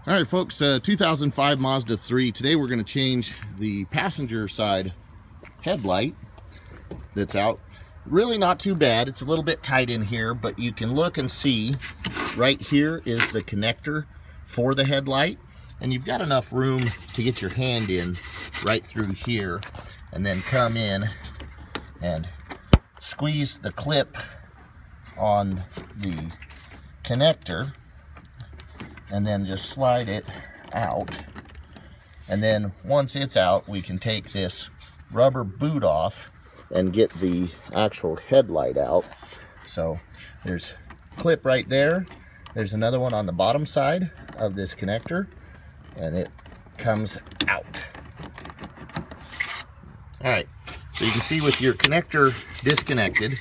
All right, folks, 2005 Mazda 3. Today we're going to change the passenger side headlight that's out. Really not too bad. It's a little bit tight in here, but you can look and see right here is the connector for the headlight. And you've got enough room to get your hand in right through here and then come in and squeeze the clip on the connector and then just slide it out. And then once it's out, we can take this rubber boot off and get the actual headlight out. So there's a clip right there. There's another one on the bottom side of this connector, and it comes out. All right, so you can see with your connector disconnected,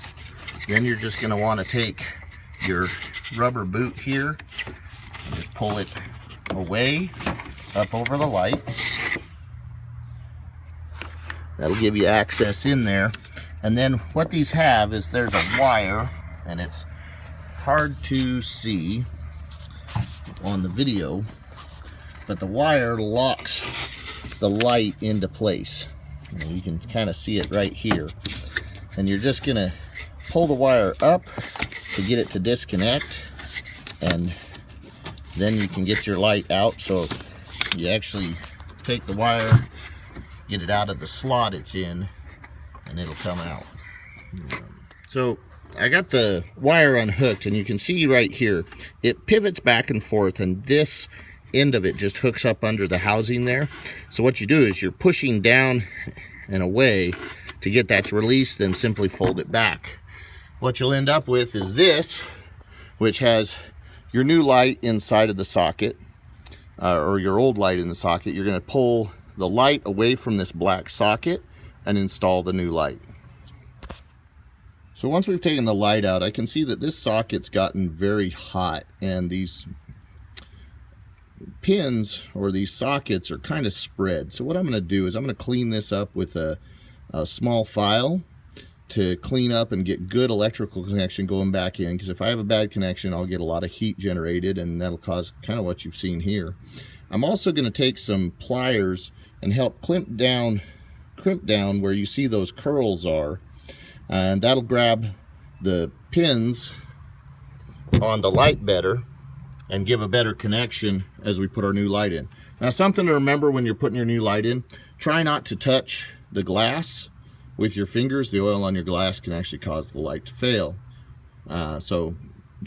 then you're just gonna wanna take your rubber boot here and just pull it away up over the light. That'll give you access in there. And then what these have is there's a wire, and it's hard to see on the video, but the wire locks the light into place. And you can kind of see it right here. And you're just gonna pull the wire up to get it to disconnect, and then you can get your light out. So you actually take the wire, get it out of the slot it's in, and it'll come out. So I got the wire unhooked, and you can see right here it pivots back and forth, and this end of it just hooks up under the housing there. So what you do is you're pushing down and away to get that to release, then simply fold it back. What you'll end up with is this, which has your new light inside of the socket, or your old light in the socket. You're going to pull the light away from this black socket and install the new light. So once we've taken the light out, I can see that this socket's gotten very hot, and these pins or these sockets are kind of spread. So what I'm going to do is I'm going to clean this up with a small file to clean up and get good electrical connection going back in, because if I have a bad connection, I'll get a lot of heat generated, and that'll cause kind of what you've seen here. I'm also going to take some pliers and help crimp down where you see those curls are, and that'll grab the pins on the light better and give a better connection as we put our new light in. Now, something to remember when you're putting your new light in: try not to touch the glass with your fingers. The oil on your glass can actually cause the light to fail. So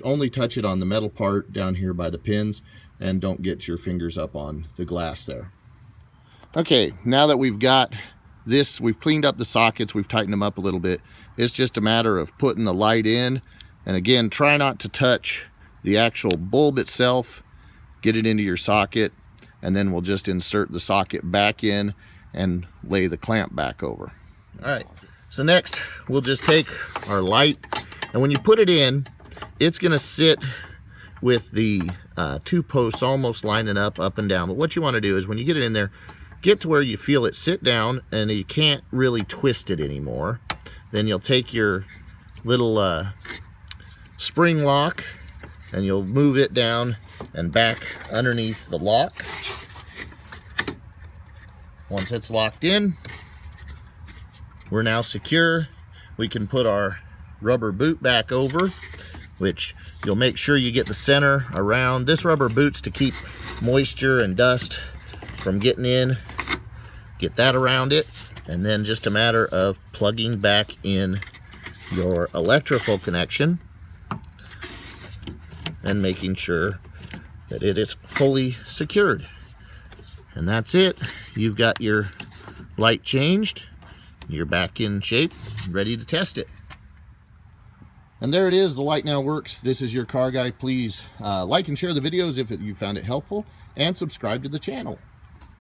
only touch it on the metal part down here by the pins, and don't get your fingers up on the glass there. Okay, now that we've got this, we've cleaned up the sockets, we've tightened them up a little bit. It's just a matter of putting the light in, and again, try not to touch the actual bulb itself. Get it into your socket, and then we'll just insert the socket back in and lay the clamp back over. All right, so next we'll just take our light, and when you put it in, it's gonna sit with the two posts almost lining up and down. But what you want to do is when you get it in there, get to where you feel it sit down and you can't really twist it anymore. Then you'll take your little spring lock and you'll move it down and back underneath the lock. Once it's locked in, we're now secure. We can put our rubber boot back over, which you'll make sure you get the center around. This rubber boot's to keep moisture and dust from getting in. Get that around it, and then just a matter of plugging back in your electrical connection and making sure that it is fully secured. And that's it. You've got your light changed. You're back in shape, ready to test it. And there it is, the light now works. This is your car guy. Please like and share the videos if you found it helpful, and subscribe to the channel.